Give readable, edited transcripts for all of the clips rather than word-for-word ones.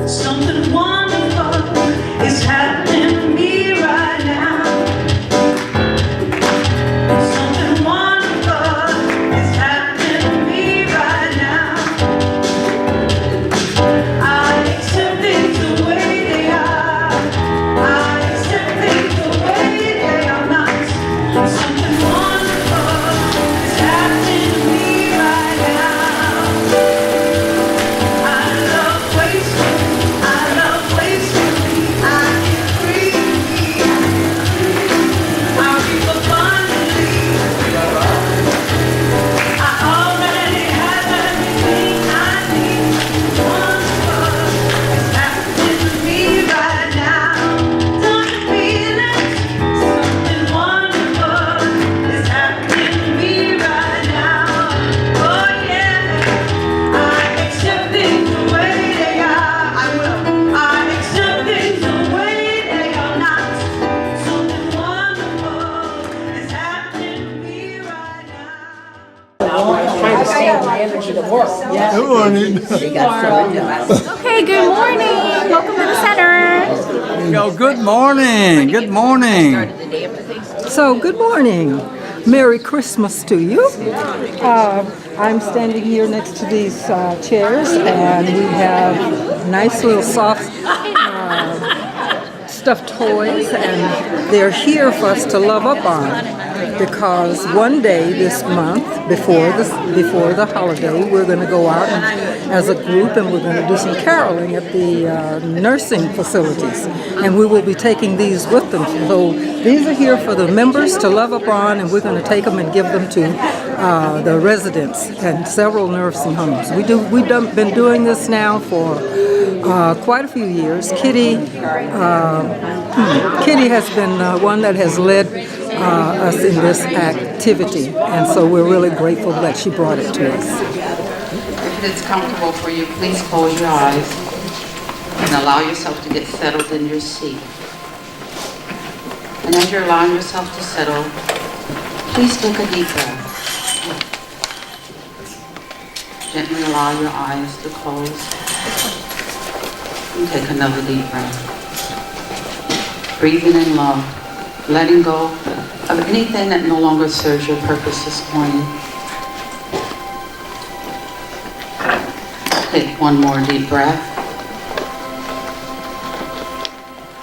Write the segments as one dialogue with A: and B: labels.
A: Something wonderful is happening to me right now. Something wonderful is happening to me right now. I accept things the way they are. I accept things the way they are not. Something wonderful is happening to me right now. I love wasting. I love wasting. I can breathe. I reap abundantly. I already have everything I need. Wonderful is happening to me right now. Don't you feel it? Something wonderful is happening to me right now. Oh yeah, I accept things the way they are. I will. I accept things the way they are not. Something wonderful is happening to me right now.
B: Trying to stand the energy to work.
C: Good morning.
D: Okay, good morning. Welcome to the center.
C: Yo, good morning. Good morning.
B: So, good morning. Merry Christmas to you. I'm standing here next to these chairs, and we have nice little soft stuffed toys, and they're here for us to love up on. Because one day this month, before the holiday, we're going to go out as a group, and we're going to do some caroling at the nursing facilities, and we will be taking these with them. So these are here for the members to love up on, and we're going to take them and give them to the residents and several nursing homes. We've been doing this now for quite a few years. Kitty has been one that has led us in this activity, and so we're really grateful that she brought it to us.
E: If it is comfortable for you, please close your eyes and allow yourself to get settled in your seat. And as you're allowing yourself to settle, please take a deep breath. Gently allow your eyes to close and take another deep breath. Breathing in love, letting go of anything that no longer serves your purpose this morning. Take one more deep breath.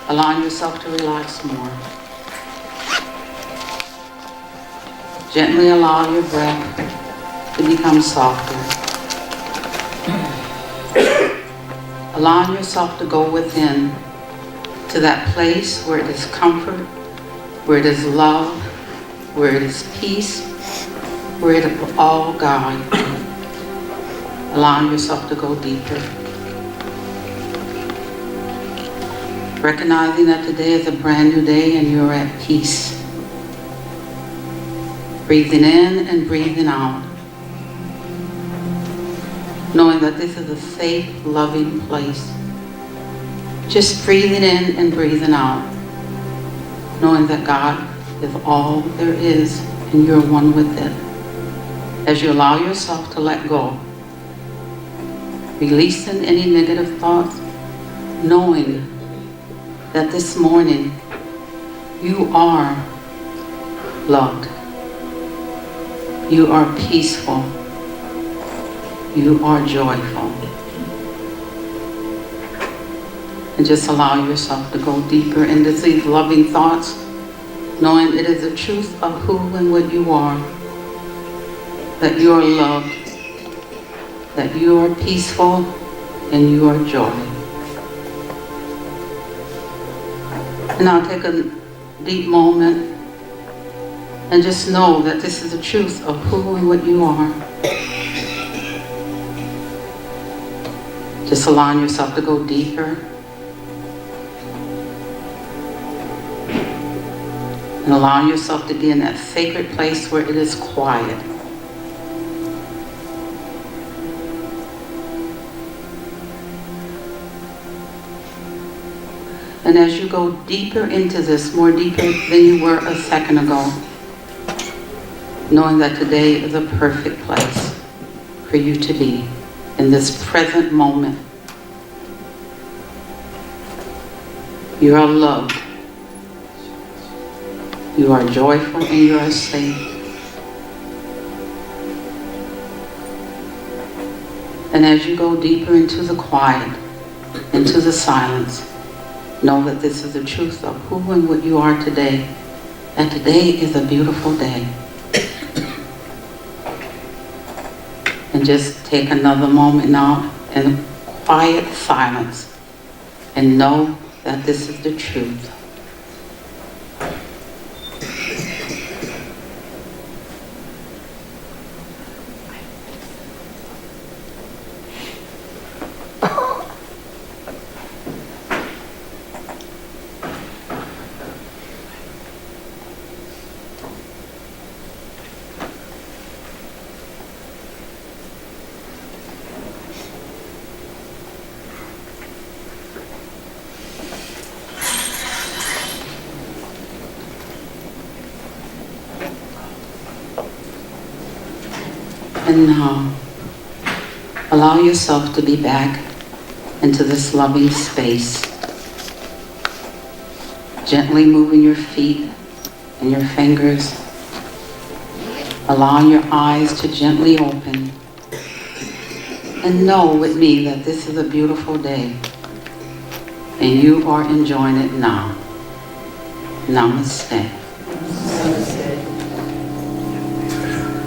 E: Allowing yourself to relax more. Gently allow your breath to become softer. Allowing yourself to go within to that place where it is comfort, where it is love, where it is peace, where it is all God. Allowing yourself to go deeper. Recognizing that today is a brand new day and you're at peace. Breathing in and breathing out. Knowing that this is a safe, loving place. Just breathing in and breathing out. Knowing that God is all there is and you're one with it. As you allow yourself to let go. Releasing any negative thoughts. Knowing that this morning you are loved. You are peaceful. You are joyful. And just allow yourself to go deeper into these loving thoughts, knowing it is the truth of who and what you are, that you are loved, that you are peaceful, and you are joy. And now take a deep moment and just know that this is the truth of who and what you are. Just allowing yourself to go deeper. And allowing yourself to be in that sacred place where it is quiet. And as you go deeper into this, more deeper than you were a second ago, knowing that today is a perfect place for you to be in this present moment. You are loved. You are joyful and you are safe. And as you go deeper into the quiet, into the silence, know that this is the truth of who and what you are today. That today is a beautiful day. And just take another moment now in quiet silence and know that this is the truth. And now, allow yourself to be back into this loving space. Gently moving your feet and your fingers. Allowing your eyes to gently open. And know with me that this is a beautiful day. And you are enjoying it now. Namaste.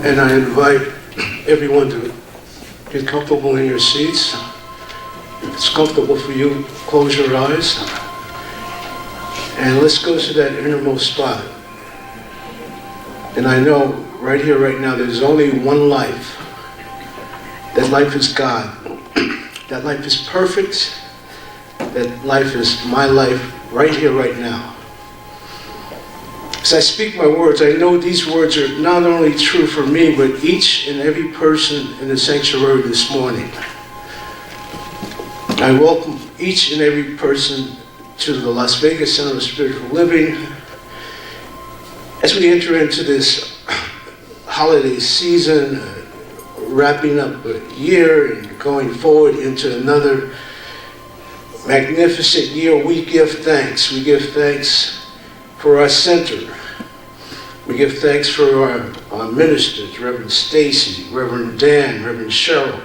F: And I invite everyone to get comfortable in your seats. If it's comfortable for you, close your eyes. And let's go to that innermost spot. And I know right here, right now, there's only one life. That life is God. That life is perfect. That life is my life right here, right now. As I speak my words, I know these words are not only true for me, but each and every person in the sanctuary this morning. I welcome each and every person to the Las Vegas Center of Spiritual Living. As we enter into this holiday season, wrapping up a year and going forward into another magnificent year, we give thanks. We give thanks for our center. We give thanks for our ministers, Reverend Stacy, Reverend Dan, Reverend Cheryl.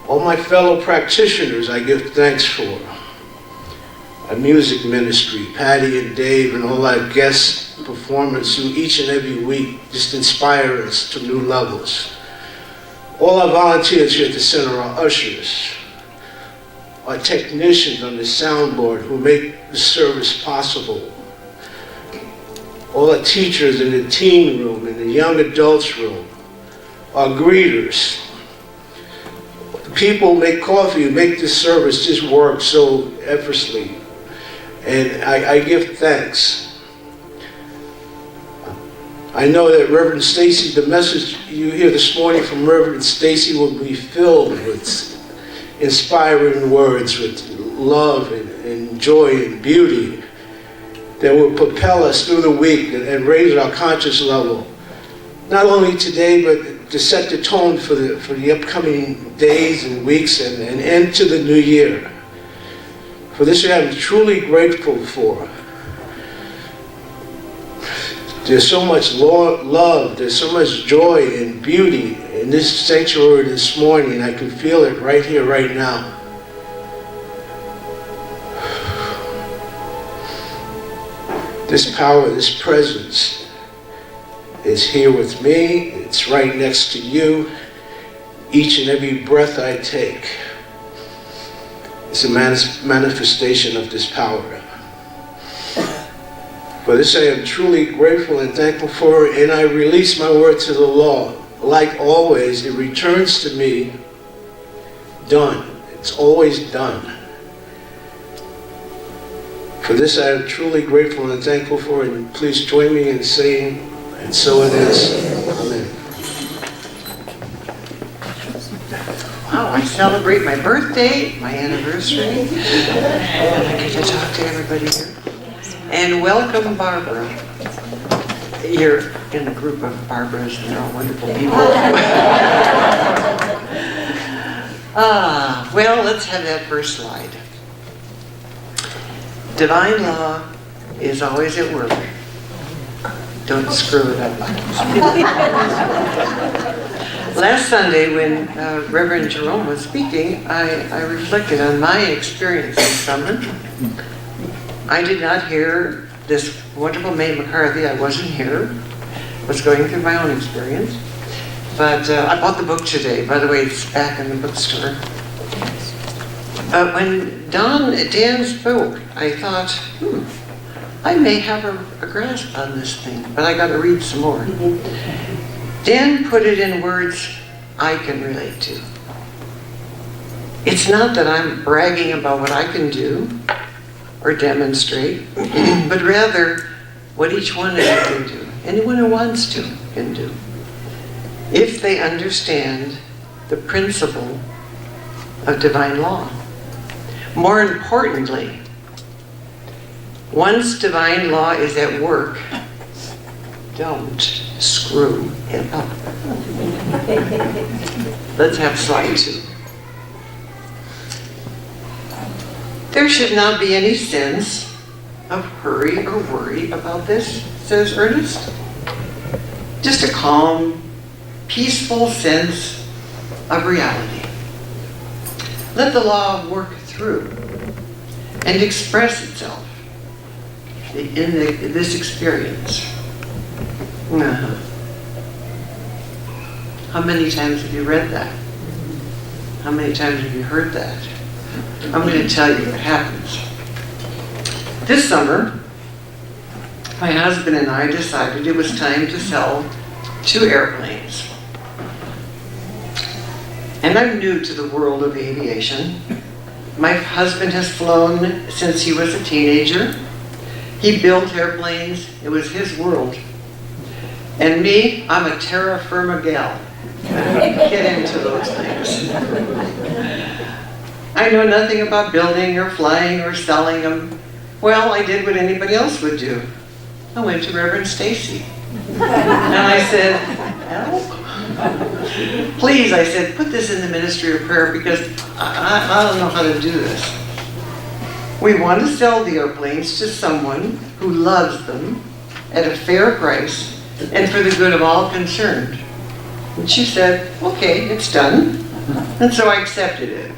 F: All my fellow practitioners I give thanks for. Our music ministry, Patty and Dave, and all our guest performers who each and every week just inspire us to new levels. All our volunteers here at the center, our ushers, our technicians on the soundboard who make the service possible. All our teachers in the teen room, in the young adults room, our greeters, the people who make coffee, who make this service just work so effortlessly. And I give thanks. I know that Reverend Stacy, the message you hear this morning from Reverend Stacy will be filled with inspiring words, with love and joy and beauty that will propel us through the week and raise our conscious level. Not only today, but to set the tone for the upcoming days and weeks and into the new year. For this I'm truly grateful for. There's so much love, there's so much joy and beauty in this sanctuary this morning. I can feel it right here, right now. This power, this presence is here with me. It's right next to you. Each and every breath I take is a manifestation of this power. For this I am truly grateful and thankful for, and I release my word to the law. Like always, it returns to me done. It's always done. For this I am truly grateful and thankful for, and please join me in saying, and so it is. Amen.
G: Wow, I celebrate my birthday, my anniversary, and I get to talk to everybody here. And welcome, Barbara. You're in a group of Barbaras, and they're all wonderful people. Well, let's have that first slide. Divine law is always at work. Don't screw it up. Last Sunday, when Reverend Jerome was speaking, I reflected on my experience this summer. I did not hear this wonderful Mae McCarthy. I wasn't here. I was going through my own experience. But I bought the book today. By the way, it's back in the bookstore. When Dan spoke, I thought, I may have a grasp on this thing, but I got to read some more. Dan put it in words I can relate to. It's not that I'm bragging about what I can do or demonstrate, but rather what each one of you can do. Anyone who wants to can do. If they understand the principle of divine law. More importantly, once divine law is at work, don't screw it up. Let's have slide 2. There should not be any sense of hurry or worry about this, says Ernest. Just a calm, peaceful sense of reality. Let the law work through and express itself in this experience. How many times have you read that? How many times have you heard that? I'm going to tell you what happens. This summer, my husband and I decided it was time to sell 2 airplanes. And I'm new to the world of aviation. My husband has flown since he was a teenager. He built airplanes. It was his world. And me, I'm a terra firma gal. Get into those things. I know nothing about building or flying or selling them. Well, I did what anybody else would do. I went to Reverend Stacy. And I said, help? Please, I said, put this in the ministry of prayer because I don't know how to do this. We want to sell the airplanes to someone who loves them at a fair price and for the good of all concerned. And she said, okay, it's done. And so I accepted it.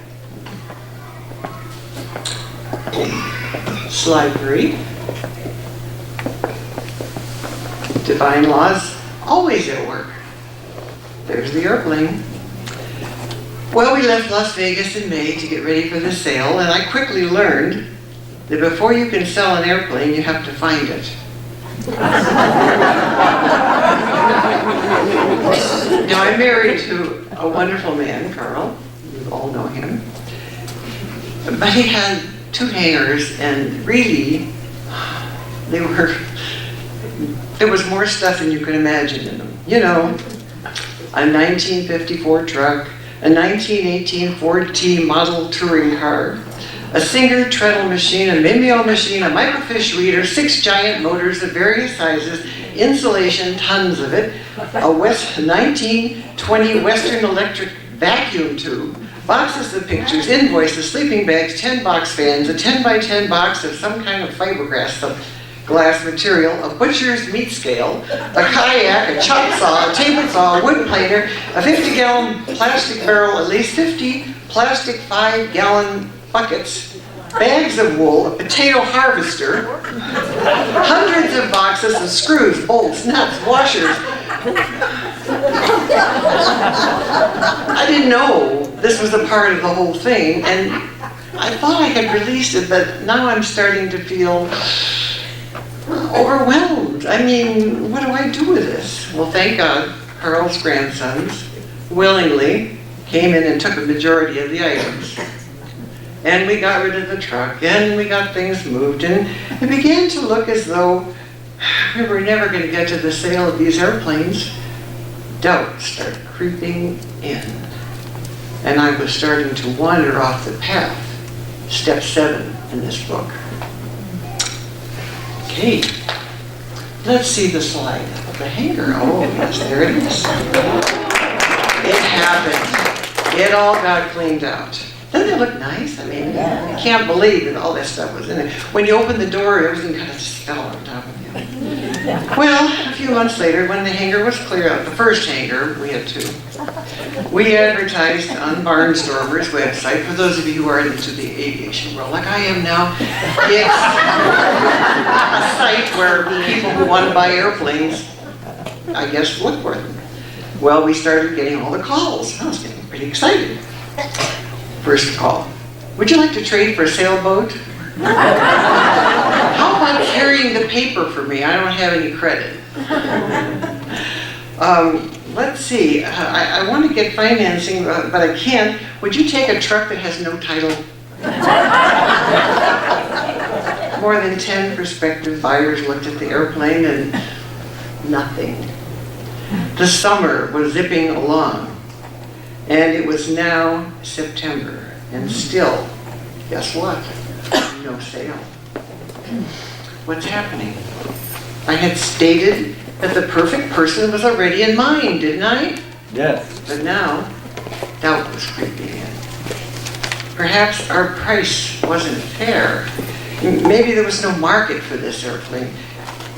G: Slide 3. Divine laws always at work. There's the airplane. Well, we left Las Vegas in May to get ready for the sale, and I quickly learned that before you can sell an airplane, you have to find it. Now, I'm married to a wonderful man, Carl. You all know him. But he had 2 hangars, and really, there was more stuff than you could imagine in them. You know, a 1954 truck, a 1918 Ford T model touring car, a Singer treadle machine, a Mimeo machine, a microfiche reader, 6 giant motors of various sizes, insulation, tons of it, a 1920 Western Electric vacuum tube, boxes of pictures, invoices, sleeping bags, 10 box fans, a 10 by 10 box of some kind of fiberglass glass material, a butcher's meat scale, a kayak, a chop saw, a table saw, a wood planer, a 50-gallon plastic barrel, at least 50 plastic 5-gallon buckets, bags of wool, a potato harvester, hundreds of boxes of screws, bolts, nuts, washers. I didn't know this was a part of the whole thing, and I thought I had released it, but now I'm starting to feel overwhelmed. I mean, what do I do with this? Well, thank God, Carl's grandsons willingly came in and took a majority of the items. And we got rid of the truck, and we got things moved, and it began to look as though we were never going to get to the sale of these airplanes. Doubt started creeping in, and I was starting to wander off the path. Step 7 in this book. Okay, let's see the slide of the hangar. Oh, yes, there it is. It happened. It all got cleaned out. Doesn't it look nice? I mean, I can't believe that all that stuff was in it. When you opened the door, everything kind of just fell on top of you. Well, a few months later, when the hangar was clear out, the first hangar, we had two, we advertised on Barnstormer's website, for those of you who are into the aviation world, like I am now, it's a site where people who want to buy airplanes, I guess, look for them. Well, we started getting all the calls. I was getting pretty excited. First call, would you like to trade for a sailboat? How about carrying the paper for me? I don't have any credit. Let's see, I want to get financing, but I can't. Would you take a truck that has no title? More than 10 prospective buyers looked at the airplane and nothing. The summer was zipping along, and it was now September, and still, guess what? No sale. What's happening? I had stated that the perfect person was already in mind, didn't I?
C: Yes.
G: But now, doubt was creeping in. Perhaps our price wasn't fair. Maybe there was no market for this airplane.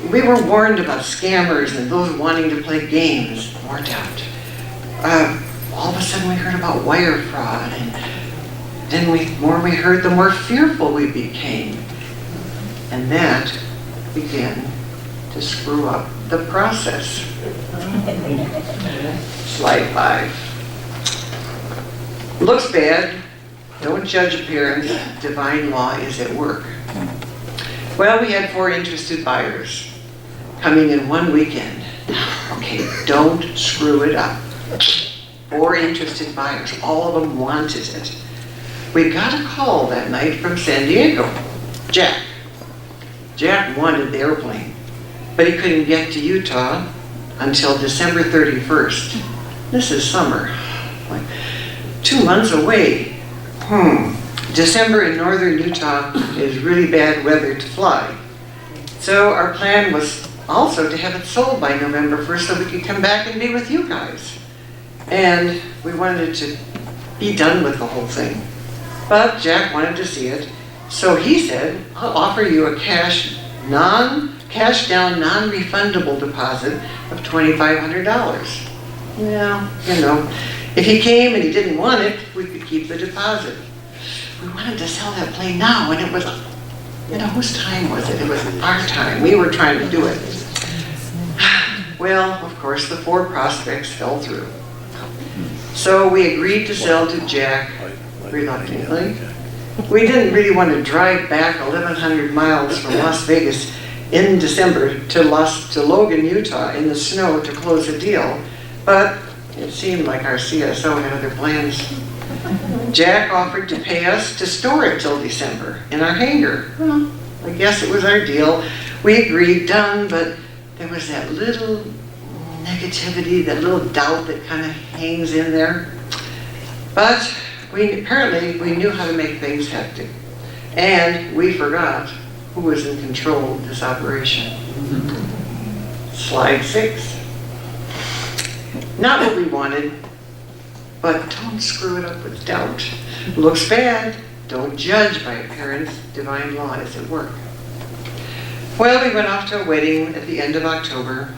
G: We were warned about scammers and those wanting to play games. More doubt. All of a sudden we heard about wire fraud, and then the more we heard, the more fearful we became. And that began to screw up the process. Slide 5. Looks bad. Don't judge appearance. Divine law is at work. Well, we had 4 interested buyers coming in one weekend. Okay, don't screw it up. 4 interested buyers. All of them wanted it. We got a call that night from San Diego. Jack. Jack wanted the airplane, but he couldn't get to Utah until December 31st. This is summer. Like 2 months away. December in northern Utah is really bad weather to fly. So our plan was also to have it sold by November 1st so we could come back and be with you guys. And we wanted to be done with the whole thing. But Jack wanted to see it, so he said, I'll offer you a cash down, non-refundable deposit of $2,500. Yeah, you know, if he came and he didn't want it, we could keep the deposit. We wanted to sell that plane now, and it was, you know, whose time was it? It was our time. We were trying to do it. Well, of course, the 4 prospects fell through. So we agreed to sell to Jack reluctantly. We didn't really want to drive back 1,100 miles from Las Vegas in December to Logan, Utah in the snow to close a deal, but it seemed like our CSO had other plans. Jack offered to pay us to store it till December in our hangar. Well, I guess it was our deal. We agreed, done, but there was that little negativity, that little doubt that kind of hangs in there. But apparently we knew how to make things hectic. And we forgot who was in control of this operation. Slide 6. Not what we wanted, but don't screw it up with doubt. Looks bad. Don't judge by appearance. Divine law is at work. Well, we went off to a wedding at the end of October.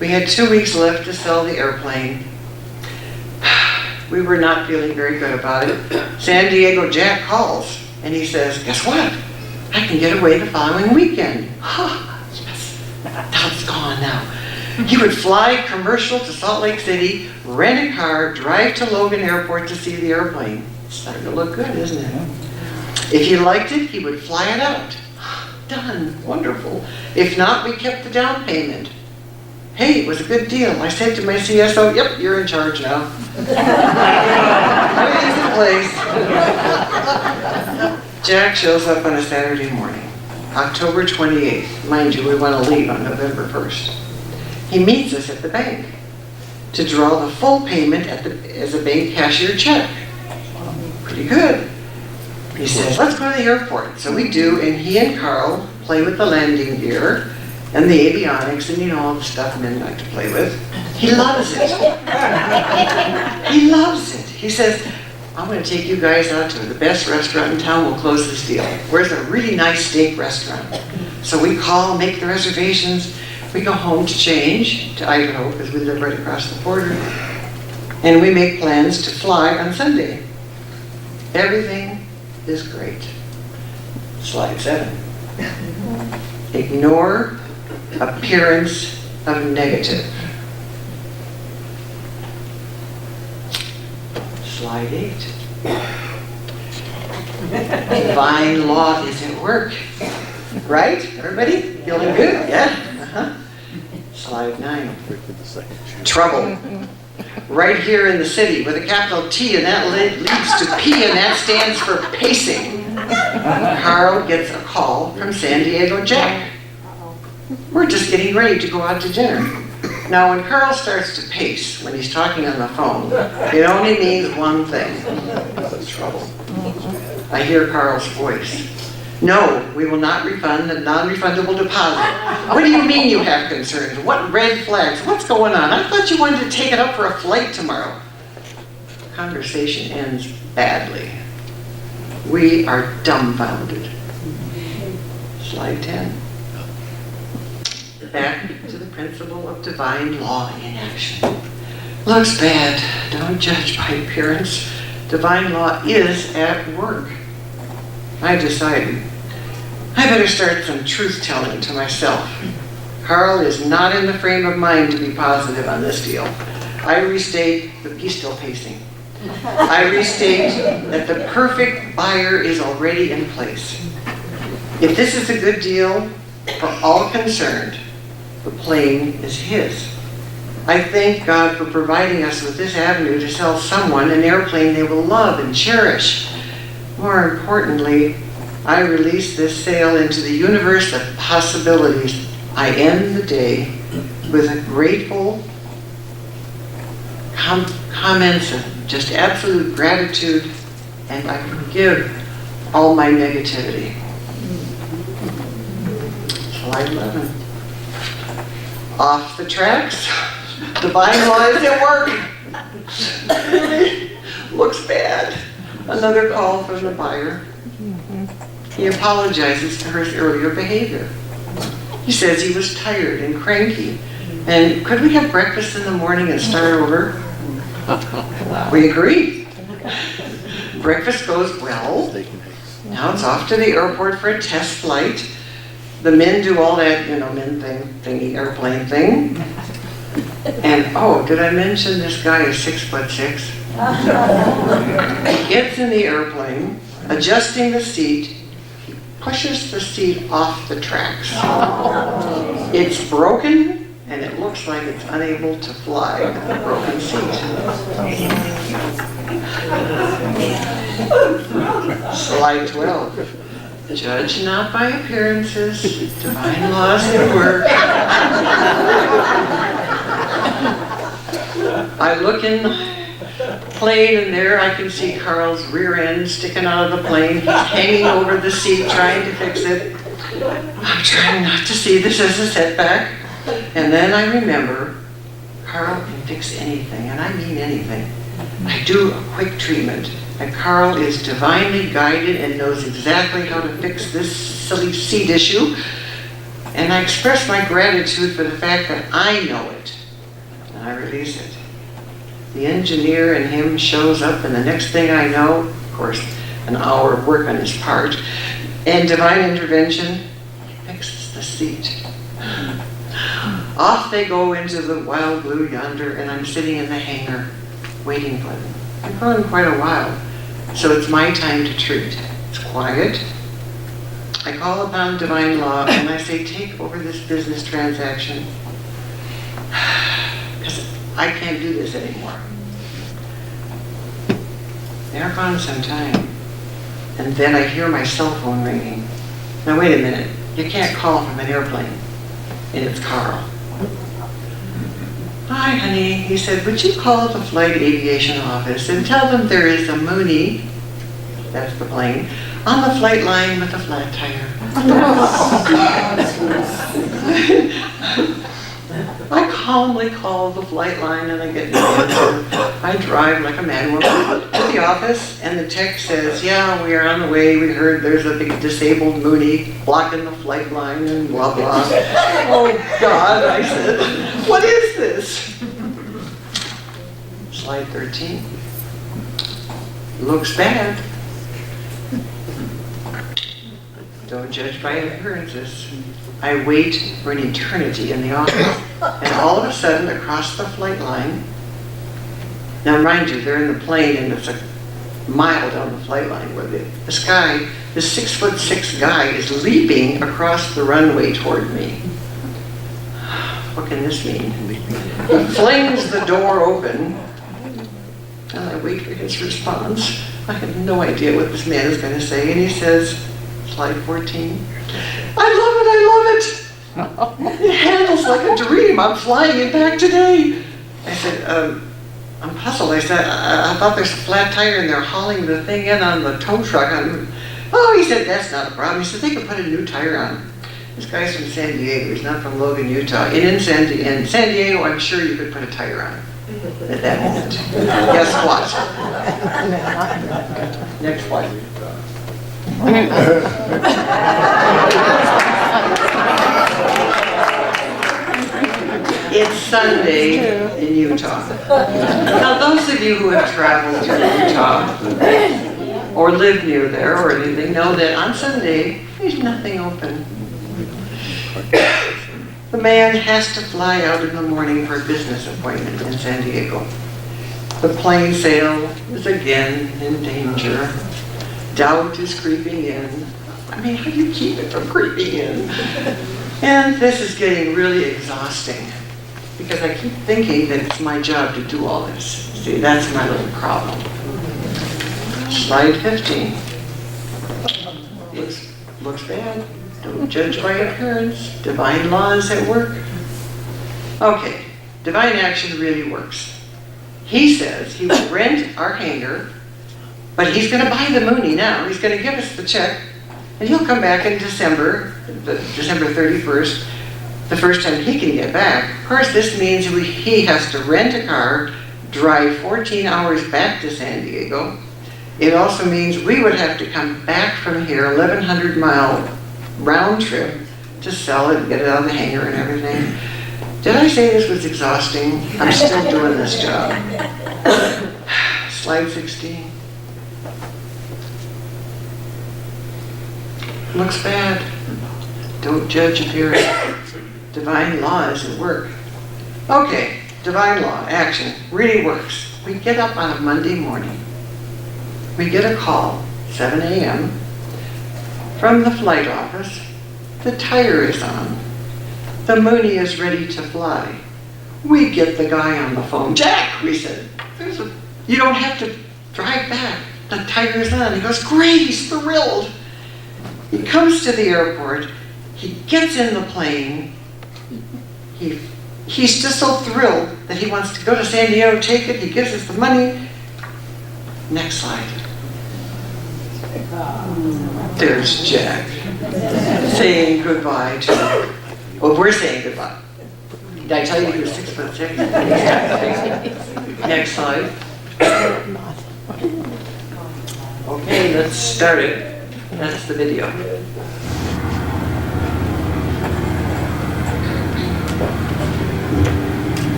G: We had 2 weeks left to sell the airplane. We were not feeling very good about it. San Diego Jack calls and he says, guess what? I can get away the following weekend. Yes, doubt's gone now. He would fly commercial to Salt Lake City, rent a car, drive to Logan Airport to see the airplane. It's starting to look good, isn't it? If he liked it, he would fly it out. Done. Wonderful. If not, we kept the down payment. Hey, it was a good deal. I said to my CSO, yep, you're in charge now. Everything's in place. Jack shows up on a Saturday morning, October 28th. Mind you, we want to leave on November 1st. He meets us at the bank to draw the full payment as a bank cashier check. Pretty good. He says, let's go to the airport. So we do, and he and Carl play with the landing gear and the avionics and, you know, all the stuff men like to play with. He loves it. He loves it. He says, I'm gonna take you guys out to the best restaurant in town, we'll close this deal. Where's a really nice steak restaurant? So we call, make the reservations, we go home to change to Idaho, because we live right across the border, and we make plans to fly on Sunday. Everything is great. Slide 7. Ignore appearance of negative. Slide 8. Divine law is at work. Right? Everybody? Feeling good? Yeah? Slide 9. Trouble. Right here in the city with a capital T, and that leads to P, and that stands for pacing. Carl gets a call from San Diego Jack. We're just getting ready to go out to dinner. Now, when Carl starts to pace when he's talking on the phone, it only means one thing. Trouble. I hear Carl's voice. No, we will not refund the non-refundable deposit. What do you mean you have concerns? What red flags? What's going on? I thought you wanted to take it up for a flight tomorrow. Conversation ends badly. We are dumbfounded. Slide 10. Back to the principle of divine law in action. Looks bad. Don't judge by appearance. Divine law is at work. I decided I better start some truth-telling to myself. Carl is not in the frame of mind to be positive on this deal. I restate, he's still pacing. I restate that the perfect buyer is already in place. If this is a good deal for all concerned, the plane is his. I thank God for providing us with this avenue to sell someone an airplane they will love and cherish. More importantly, I release this sale into the universe of possibilities. I end the day with a grateful comments of just absolute gratitude, and I forgive all my negativity. Slide 11. Off the tracks. Divine law is at work. Really looks bad. Another call from the buyer. He apologizes for his earlier behavior. He says he was tired and cranky. And could we have breakfast in the morning and start over? We agreed. Breakfast goes well. Now it's off to the airport for a test flight. The men do all that, men thingy, airplane thing. And oh, did I mention this guy is 6'6"? He gets in the airplane, adjusting the seat, he pushes the seat off the tracks. It's broken, and it looks like it's unable to fly with the broken seat. Slide 12. Judge not by appearances, divine laws at work. I look in the plane, and there I can see Carl's rear end sticking out of the plane. He's hanging over the seat trying to fix it. I'm trying not to see this as a setback. And then I remember Carl can fix anything, and I mean anything. I do a quick treatment, and Carl is divinely guided and knows exactly how to fix this silly seat issue. And I express my gratitude for the fact that I know it, and I release it. The engineer in him shows up, and the next thing I know, of course, an hour of work on his part, and divine intervention, he fixes the seat. Off they go into the wild blue yonder, and I'm sitting in the hangar, waiting for them. I've gone quite a while, so it's my time to treat. It's quiet. I call upon divine law, and I say, take over this business transaction, because I can't do this anymore. They're gone some time, and then I hear my cell phone ringing. Now wait a minute, you can't call from an airplane, and it's Carl. Hi honey, he said, would you call the flight aviation office and tell them there is a Mooney, that's the plane, on the flight line with a flat tire. I calmly call the flight line and I get no answer. I drive like a mad woman to the office and the tech says, yeah, we are on the way. We heard there's a big disabled Mooney blocking the flight line and blah, blah. Oh God, I said, what is this? Slide 13. Looks bad. Don't judge by appearances. I wait for an eternity in the office, and all of a sudden, across the flight line, now mind you, they're in the plane and it's a mile down the flight line where this guy, this 6'6" guy is leaping across the runway toward me. What can this mean? He flings the door open, and I wait for his response. I have no idea what this man is going to say, and he says, slide 14, I love it. It handles like a dream. I'm flying it back today. I said, I'm puzzled. I said, I thought there's a flat tire and they're hauling the thing in on the tow truck. Oh, he said, that's not a problem. He said, they could put a new tire on. This guy's from San Diego. He's not from Logan, Utah. And in San Diego, I'm sure you could put a tire on at that moment. Guess what? Next slide. It's Sunday in Utah. Now, those of you who have traveled to Utah or live near there or anything know that on Sunday, there's nothing open. The man has to fly out in the morning for a business appointment in San Diego. The plane sale is again in danger. Doubt is creeping in. I mean, how do you keep it from creeping in? And this is getting really exhausting because I keep thinking that it's my job to do all this. See, that's my little problem. Slide 15. Looks bad. Don't judge by appearance. Divine law is at work. Okay, divine action really works. He says he will rent our hangar, but he's going to buy the Mooney now. He's going to give us the check, and he'll come back in December, December 31st, the first time he can get back. Of course, this means he has to rent a car, drive 14 hours back to San Diego. It also means we would have to come back from here, 1,100-mile round trip, to sell it and get it out of the hangar and everything. Did I say this was exhausting? I'm still doing this job. Slide 16. Looks bad. Don't judge appearance. Divine law is at work. Okay, divine law, action, really works. We get up on a Monday morning. We get a call, 7 a.m., from the flight office. The tire is on. The Mooney is ready to fly. We get the guy on the phone. Jack, we said, you don't have to drive back. The tire is on. He goes, great, he's thrilled. He comes to the airport. He gets in the plane. He's just so thrilled that he wants to go to San Diego, take it. He gives us the money. Next slide. There's Jack saying goodbye to, well, we're saying goodbye. Did I tell you he was 6'6"? Next slide. Okay, let's start it. That's the video.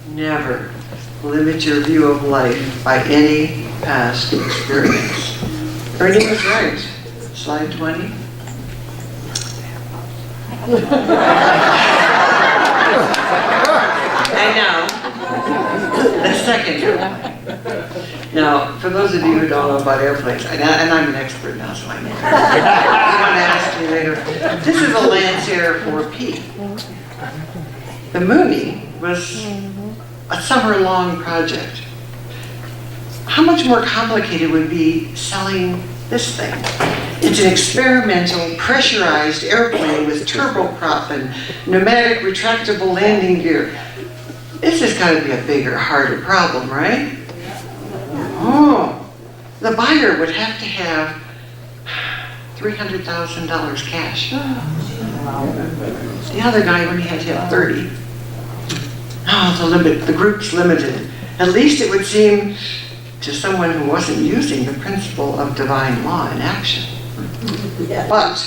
G: Never limit your view of life by any past experience. Ernie was right. Slide 20. And now, the second one. Now, for those of you who don't know about airplanes, and I'm an expert now, so I know. You want to ask me later. This is a Lancer 4P. The Mooney was a summer-long project. How much more complicated would be selling this thing? It's an experimental, pressurized airplane with turboprop and pneumatic retractable landing gear. This has got to be a bigger, harder problem, right? Oh, the buyer would have to have $300,000 cash. The other guy only had to have 30. Oh, the group's limited. At least it would seem to someone who wasn't using the principle of divine law in action. But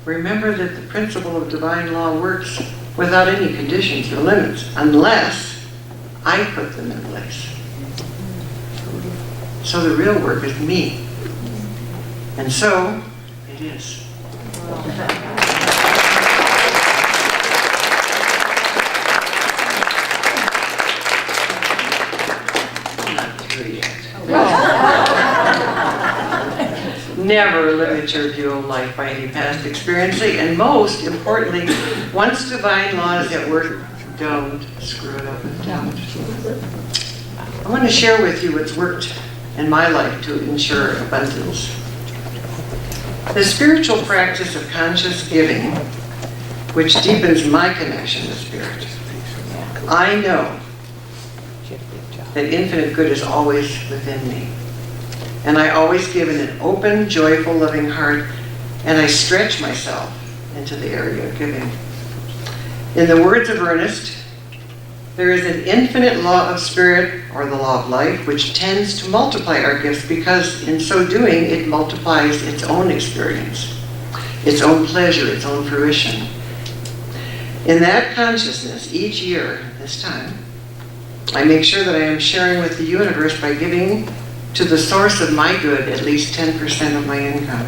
G: remember that the principle of divine law works without any conditions or limits, unless I put them in place. So the real work is me. And so it is. I'm not through yet. Never limit your view of life by any past experience, and most importantly, once divine law is at work, don't screw it up and don't. I want to share with you what's worked in my life to ensure abundance. The spiritual practice of conscious giving, which deepens my connection to spirit. I know that infinite good is always within me. And I always give in an open, joyful, loving heart, and I stretch myself into the area of giving. In the words of Ernest, there is an infinite law of spirit, or the law of life, which tends to multiply our gifts because in so doing, it multiplies its own experience, its own pleasure, its own fruition. In that consciousness, each year, this time, I make sure that I am sharing with the universe by giving to the source of my good at least 10% of my income.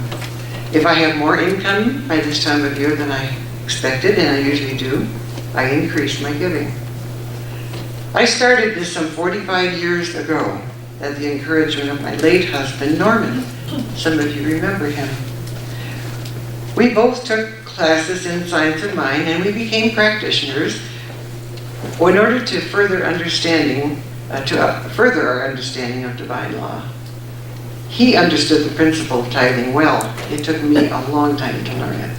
G: If I have more income by this time of year than I expected, and I usually do, I increase my giving. I started this some 45 years ago at the encouragement of my late husband, Norman. Some of you remember him. We both took classes in Science of Mind, and we became practitioners in order to further our understanding of divine law. He understood the principle of tithing well. It took me a long time to learn it.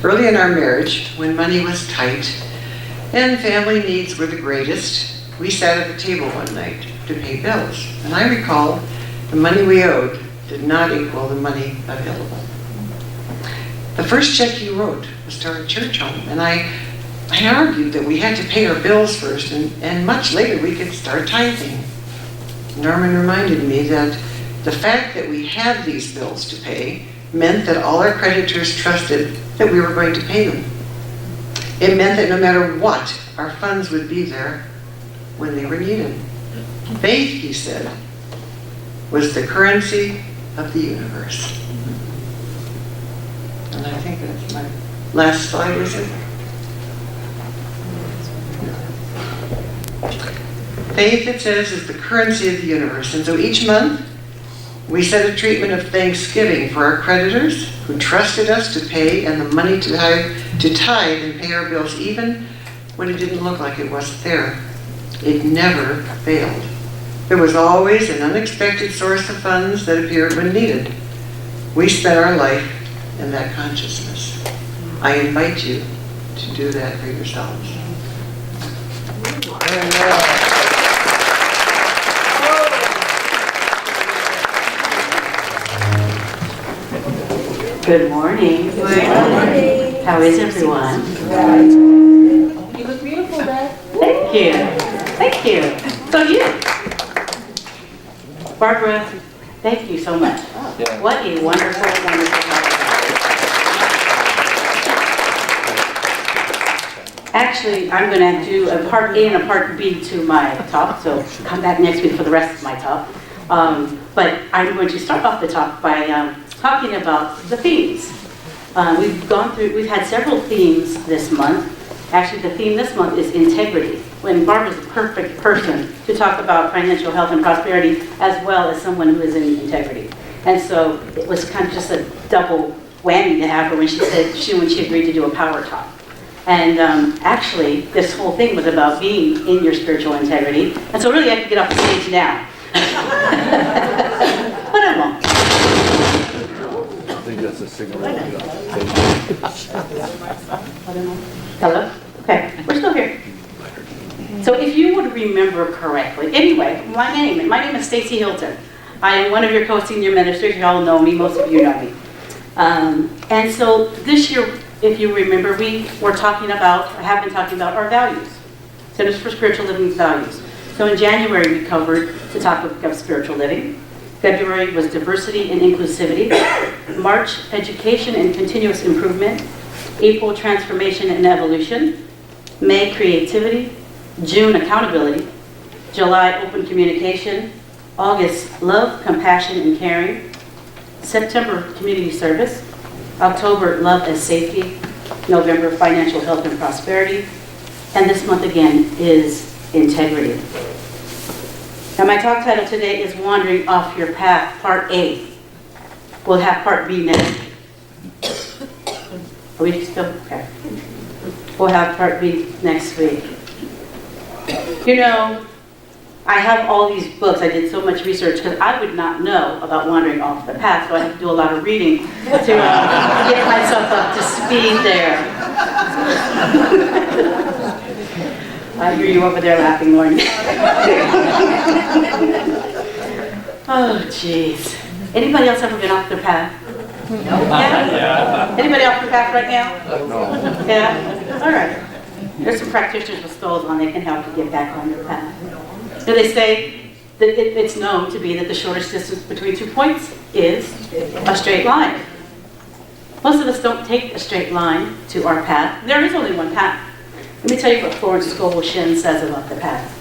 G: Early in our marriage, when money was tight and family needs were the greatest, we sat at the table one night to pay bills. And I recall the money we owed did not equal the money available. The first check he wrote was to our church home, and I argued that we had to pay our bills first, and much later we could start tithing. Norman reminded me that the fact that we had these bills to pay meant that all our creditors trusted that we were going to pay them. It meant that no matter what, our funds would be there when they were needed. Faith, he said, was the currency of the universe. And I think that's my last slide, is it? Faith, it says, is the currency of the universe. And so each month, we set a treatment of thanksgiving for our creditors who trusted us to pay, and the money to tithe and pay our bills even when it didn't look like it wasn't there. It never failed. There was always an unexpected source of funds that appeared when needed. We spent our life in that consciousness. I invite you to do that for yourselves.
H: Good morning. How is everyone?
D: You look beautiful, Beth.
H: Thank you. Thank you. So you. Barbara, thank you so much. What a wonderful, wonderful topic. Actually, I'm going to do a part A and a part B to my talk, so come back next week for the rest of my talk. But I'm going to start off the talk by talking about the themes. We've had several themes this month, Actually, the theme this month is integrity, when Barbara's a perfect person to talk about financial health and prosperity, as well as someone who is in integrity. And so it was kind of just a double whammy to have her when she agreed to do a power talk. And actually, this whole thing was about being in your spiritual integrity. And so really I could get off the stage now. But I won't.
C: I think that's a signal.
H: Hello? Okay, we're still here. So if you would remember correctly, anyway, my name is Stacy Hilton. I am one of your co-senior ministers. You all know me, most of you know me. And so this year, if you remember, we were talking about, or have been talking about our values. Centers for Spiritual Living's values. So in January, we covered the topic of spiritual living. February was diversity and inclusivity. March, education and continuous improvement. April, transformation and evolution. May, creativity. June, accountability. July, open communication. August, love, compassion, and caring. September, community service. October, love as safety. November, financial health and prosperity. And this month again is integrity. Now my talk title today is Wandering Off Your Path, Part A. We'll have Part B next. Are we still? Okay. We'll have Part B next week. You know, I have all these books. I did so much research because I would not know about wandering off the path, so I have to do a lot of reading to get myself up to speed there. I hear you over there laughing, Lauren. Oh, jeez. Anybody else ever been off their path? No. Yeah? Anybody off their path right now? No. Yeah? All right. There's some practitioners with skulls on. They can help you get back on your path. So they say that it's known to be that the shortest distance between 2 points is a straight line. Most of us don't take a straight line to our path. There is only one path. Let me tell you what Florence Scovel Shinn says about the path.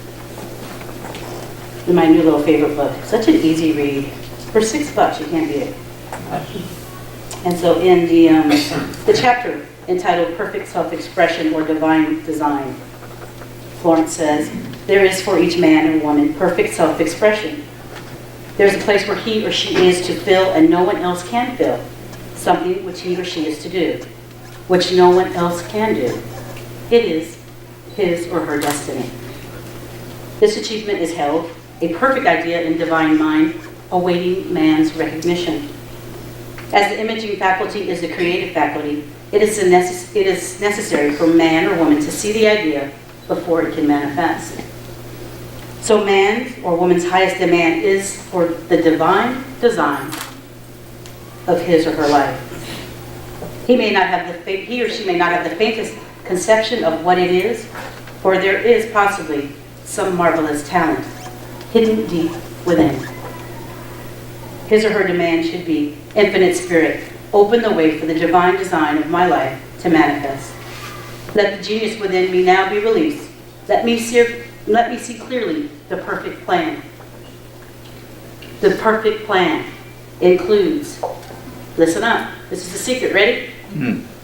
H: In my new little favorite book. Such an easy read. For $6, you can't beat it. And so in the chapter entitled Perfect Self-Expression or Divine Design, Florence says, there is for each man and woman perfect self-expression. There's a place where he or she is to fill and no one else can fill. Something which he or she is to do, which no one else can do. It is his or her destiny. This achievement is held, a perfect idea in divine mind, awaiting man's recognition. As the imaging faculty is the creative faculty, it is necessary for man or woman to see the idea before it can manifest. So man's or woman's highest demand is for the divine design of his or her life. He or she may not have the faintest conception of what it is, for there is possibly some marvelous talent hidden deep within. His or her demand should be, infinite spirit, open the way for the divine design of my life to manifest. Let the genius within me now be released. Let me see clearly the perfect plan. The perfect plan includes, listen up, this is the secret, ready?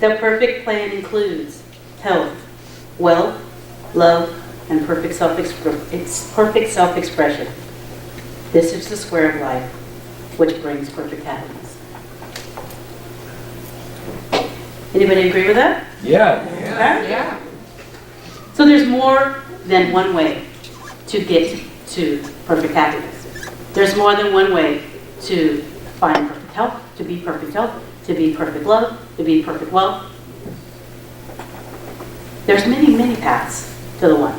H: The perfect plan includes health, wealth, love, and perfect self-expression. This is the square of life, which brings perfect happiness. Anybody agree with that?
C: Yeah.
H: Yeah. So there's more than one way to get to perfect happiness. There's more than one way to find perfect health, to be perfect health, to be perfect love, to be perfect wealth. There's many, many paths to the one.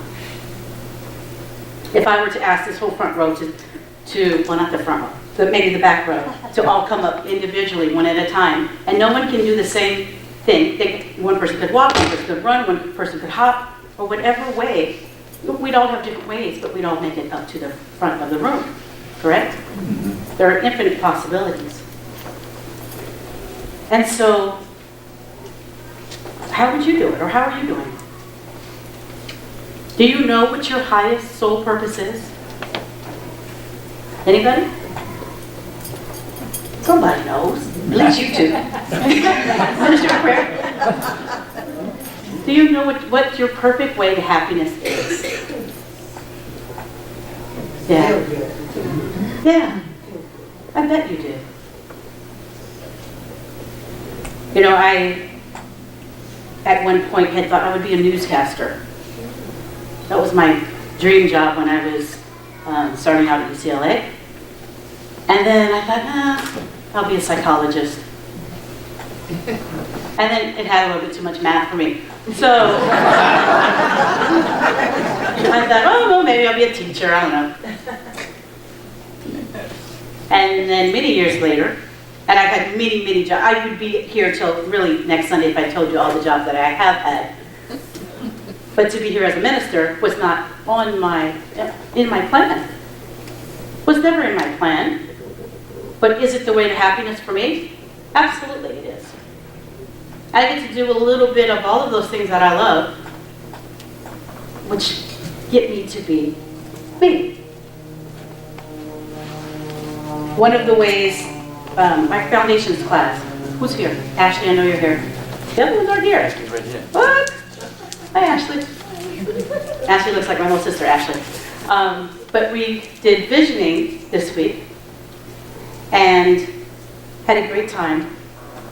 H: If I were to ask this whole front row well, not the front row, but maybe the back row, to all come up individually, one at a time, and no one can do the same thing. One person could walk, one person could run, one person could hop, or whatever way. We'd all have different ways, but we'd all make it up to the front of the room, correct? There are infinite possibilities. And so, how would you do it, or how are you doing it? Do you know what your highest soul purpose is? Anybody? Somebody knows. At least you two. Minister of prayer. Do you know what your perfect way to happiness is? Yeah. Yeah. I bet you do. You know, I, at one point, had thought I would be a newscaster. That was my dream job when I was starting out at UCLA. And then I thought, I'll be a psychologist. And then it had a little bit too much math for me. So I thought, oh, well, maybe I'll be a teacher, I don't know. And then many years later, and I've had many jobs. I would be here till really next Sunday if I told you all the jobs that I have had. But to be here as a minister was not in my plan. Was never in my plan. But is it the way to happiness for me? Absolutely it is. I get to do a little bit of all of those things that I love, which get me to be me. One of the ways, my foundations class, who's here? Ashley, I know you're here. The other ones aren't here. What? Hi, Ashley. Ashley looks like my little sister, Ashley. But we did visioning this week and had a great time.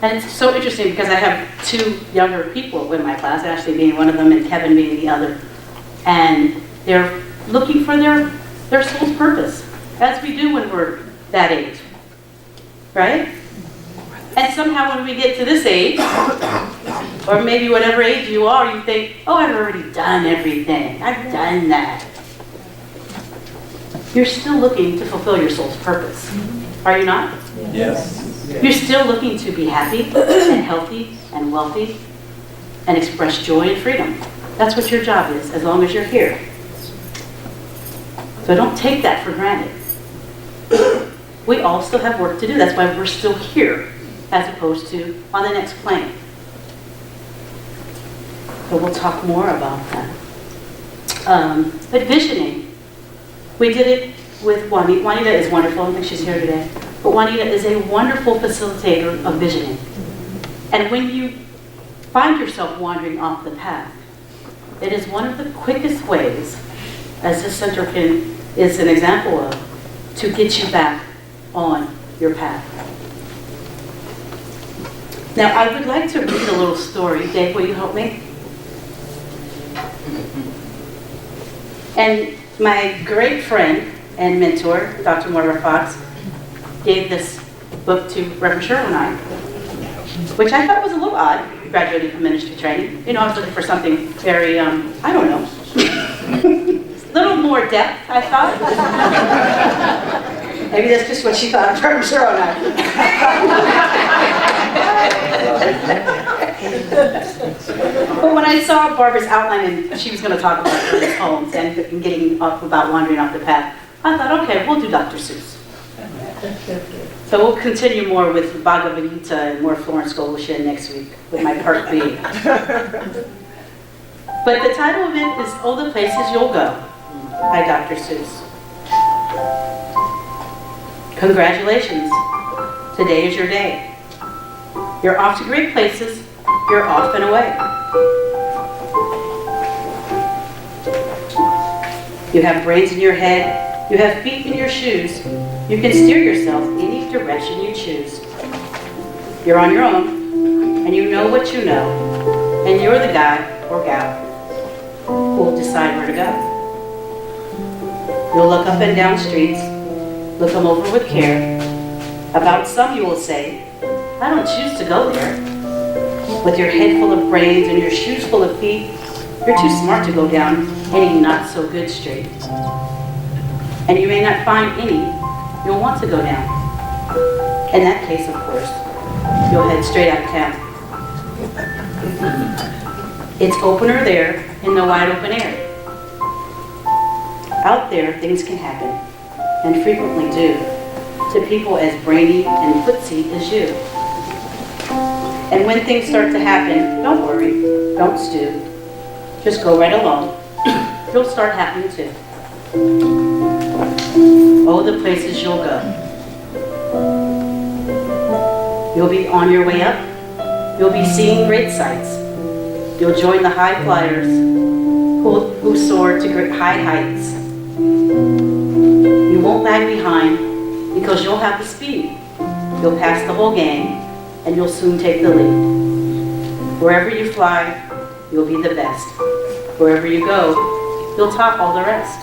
H: And it's so interesting because I have two younger people in my class, Ashley being one of them and Kevin being the other. And they're looking for their soul's purpose, as we do when we're that age, right? And somehow when we get to this age, or maybe whatever age you are, you think, oh, I've already done everything. I've done that. You're still looking to fulfill your soul's purpose, are you not?
C: Yes.
H: You're still looking to be happy and healthy and wealthy and express joy and freedom. That's what your job is, as long as you're here. So don't take that for granted. We all still have work to do. That's why we're still here, as opposed to on the next plane. So we'll talk more about that. But visioning, we did it with Juanita. Juanita is wonderful. I think she's here today. But Juanita is a wonderful facilitator of visioning. And when you find yourself wandering off the path, it is one of the quickest ways, as this center pin is an example of, to get you back on your path. Now, I would like to read a little story. Dave, will you help me? And my great friend and mentor, Dr. Moira Fox, gave this book to Reverend Cheryl and I, which I thought was a little odd, graduating from ministry training. You know, I was looking for something very, I don't know, a little more depth, I thought. Maybe that's just what she thought of Reverend Cheryl and I. But when I saw Barbara's outline and she was going to talk about Ernest Holmes and getting up about wandering off the path, I thought, okay, we'll do Dr. Seuss. So we'll continue more with Bhagavad Gita and more Florence Scotia next week with my part B. But the title of it is "Oh, the Places You'll Go" by Dr. Seuss. Congratulations. Today is your day. You're off to great places. You're off and away. You have brains in your head. You have feet in your shoes. You can steer yourself any direction you choose. You're on your own, and you know what you know, and you're the guy or gal who will decide where to go. You'll look up and down streets, look them over with care. About some you will say, I don't choose to go there. With your head full of brains and your shoes full of feet, you're too smart to go down any not-so-good street. And you may not find any you'll want to go down. In that case, of course, you'll head straight out of town. It's opener there in the wide open air. Out there, things can happen, and frequently do, to people as brainy and footsie as you. And when things start to happen, don't worry, don't stew. Just go right along. You'll start happening too. Oh, the places you'll go. You'll be on your way up. You'll be seeing great sights. You'll join the high flyers who soar to great high heights. You won't lag behind because you'll have the speed. You'll pass the whole gang and you'll soon take the lead. Wherever you fly, you'll be the best. Wherever you go, you'll top all the rest.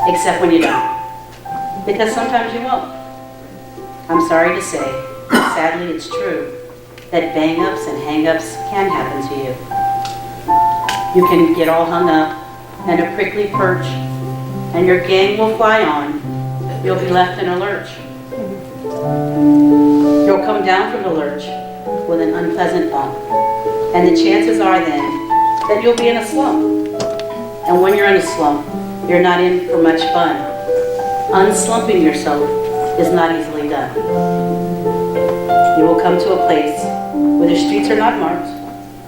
H: Except when you don't. Because sometimes you won't. I'm sorry to say, sadly it's true, that bang-ups and hang-ups can happen to you. You can get all hung up in a prickly perch, and your gang will fly on. You'll be left in a lurch. You'll come down from the lurch with an unpleasant bump, and the chances are then that you'll be in a slump. And when you're in a slump, you're not in for much fun. Unslumping yourself is not easily done. You will come to a place where the streets are not marked.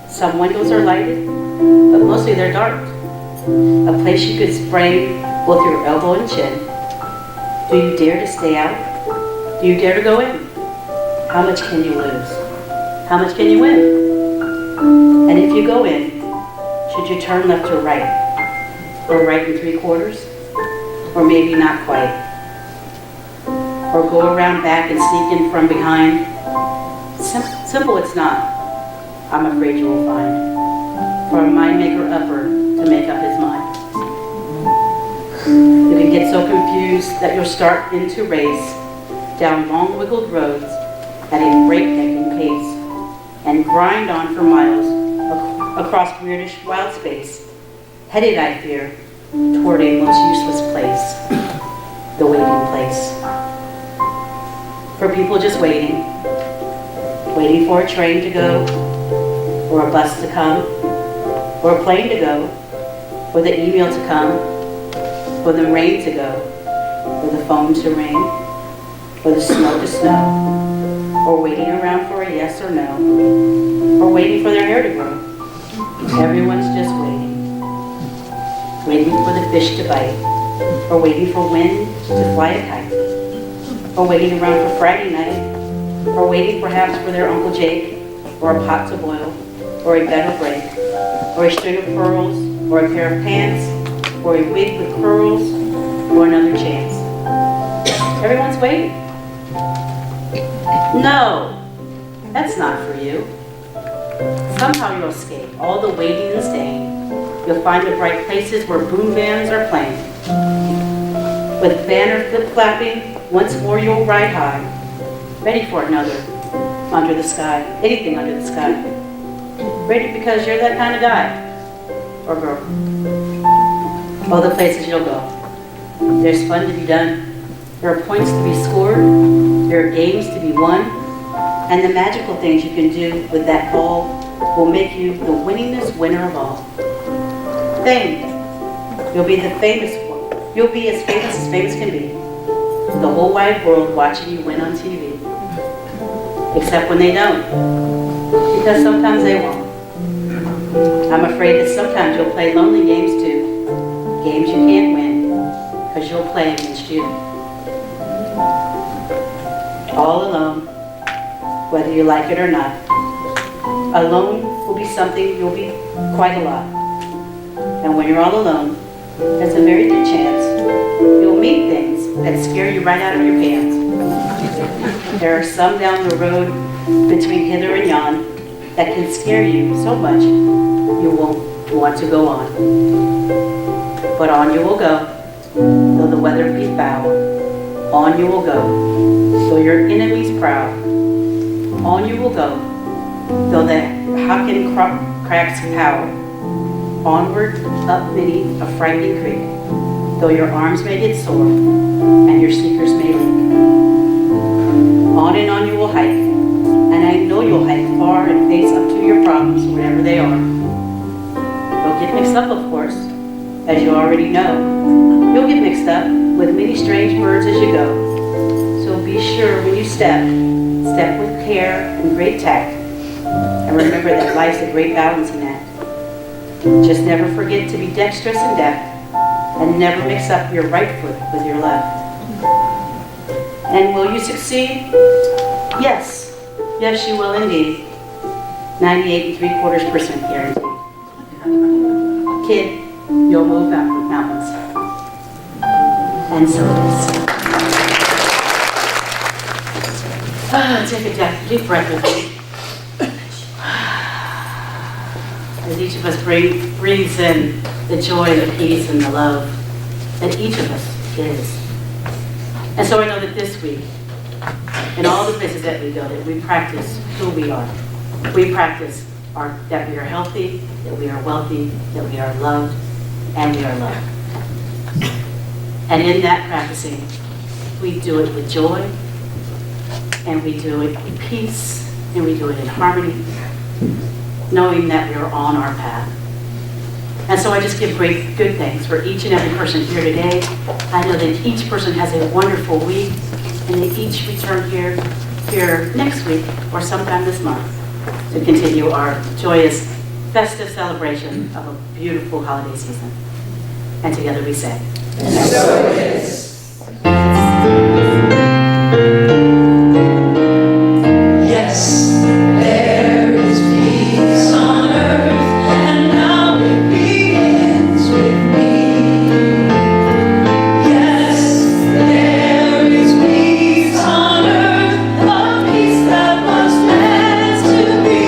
H: Some windows are lighted, but mostly they're dark. A place you could sprain both your elbow and chin. Do you dare to stay out? Do you dare to go in? How much can you lose? How much can you win? And if you go in, should you turn left or right? Or right and 3/4? Or maybe not quite? Or go around back and sneak in from behind? Simple it's not, I'm afraid you will find, for a mind maker upper to make up his mind. You can get so confused that you'll start in to race down long wiggled roads at a breaknecking pace and grind on for miles across weirdish wild space, headed, I fear, toward a most useless place, the waiting place. For people just waiting for a train to go, or a bus to come, or a plane to go, or the email to come, or the rain to go, or the phone to ring, or the snow to snow, or waiting around for a yes or no, or waiting for their hair to grow. Everyone's just waiting. Waiting for the fish to bite, or waiting for wind to fly a kite, or waiting around for Friday night, or waiting perhaps for their Uncle Jake, or a pot to boil, or a bed to break, or a string of pearls, or a pair of pants, or a wig with curls, or another chance. Everyone's waiting. No, that's not for you. Somehow you'll escape all the waiting and staying. You'll find the bright places where boom bands are playing. With banner flip-flapping, once more you'll ride high, ready for another under the sky, anything under the sky. Ready because you're that kind of guy or girl. All the places you'll go. There's fun to be done. There are points to be scored. There are games to be won. And the magical things you can do with that ball will make you the winningest winner of all. Fame. You'll be the famous one. You'll be as famous can be. The whole wide world watching you win on TV. Except when they don't. Because sometimes they won't. I'm afraid that sometimes you'll play lonely games too. Games you can't win. Because you'll play against you. All alone. Whether you like it or not. Alone will be something you'll be quite a lot. And when you're all alone, there's a very good chance you'll meet things that scare you right out of your pants. There are some down the road between hither and yon that can scare you so much you won't want to go on. But on you will go, though the weather be foul. On you will go, though your enemies proud. On you will go, though the Hockin cracks power. Onward, up beneath a frightening creek, though your arms may get sore and your sneakers may leak. On and on you will hike, and I know you'll hike far and face up to your problems, whatever they are. You'll get mixed up, of course, as you already know. You'll get mixed up with many strange birds as you go. So be sure when you step with care and great tact, and remember that life's a great balancing act. Just never forget to be dexterous and deft, and never mix up your right foot with your left. And will you succeed? Yes, yes you will indeed. 98.75% guaranteed. Kid, you'll move mountains. And so it is. Take a deep breath with me. As each of us breathes in the joy, the peace, and the love that each of us is. And so I know that this week, in all the places that we go, that we practice who we are. We practice that we are healthy, that we are wealthy, that we are loved, and we are loved. And in that practicing, we do it with joy, and we do it in peace, and we do it in harmony, knowing that we are on our path. And so I just give great good thanks for each and every person here today. I know that each person has a wonderful week, and they each return here next week or sometime this month to continue our joyous, festive celebration of a beautiful holiday season. And together we say, and so it is.
A: Yes, there is peace on earth, and now it begins with me. Yes, there is peace on earth, a peace that was meant to be.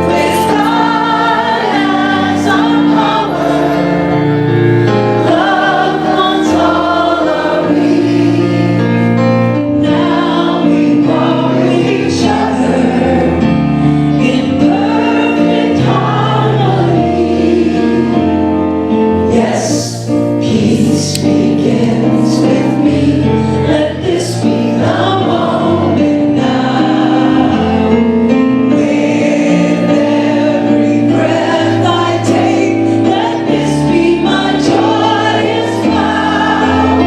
A: With God as our power, loved ones all are we. Now we walk with each other in perfect harmony. Yes, peace begins with me. Let this be the moment now. With every breath I take, let this be my joyous vow.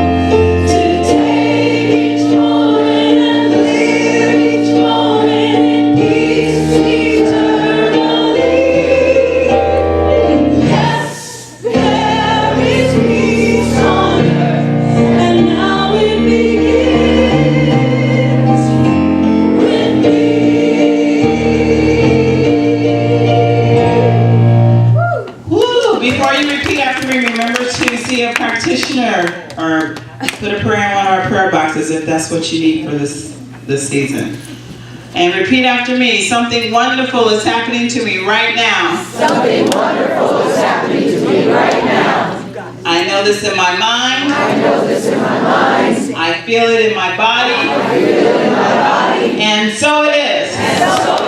A: To take each moment and live each moment in peace eternally. Yes, there is peace on earth, and now it begins with me.
D: Woo! Before you repeat after me, remember to see a practitioner or put a prayer in one of our prayer boxes if that's what you need for this season. And repeat after me. Something wonderful is happening to me right now.
A: Something wonderful is happening to me right now.
D: I know this in my mind.
A: I know this in my mind.
D: I feel it in my body.
A: I feel it in my body.
D: And so it is.
A: And so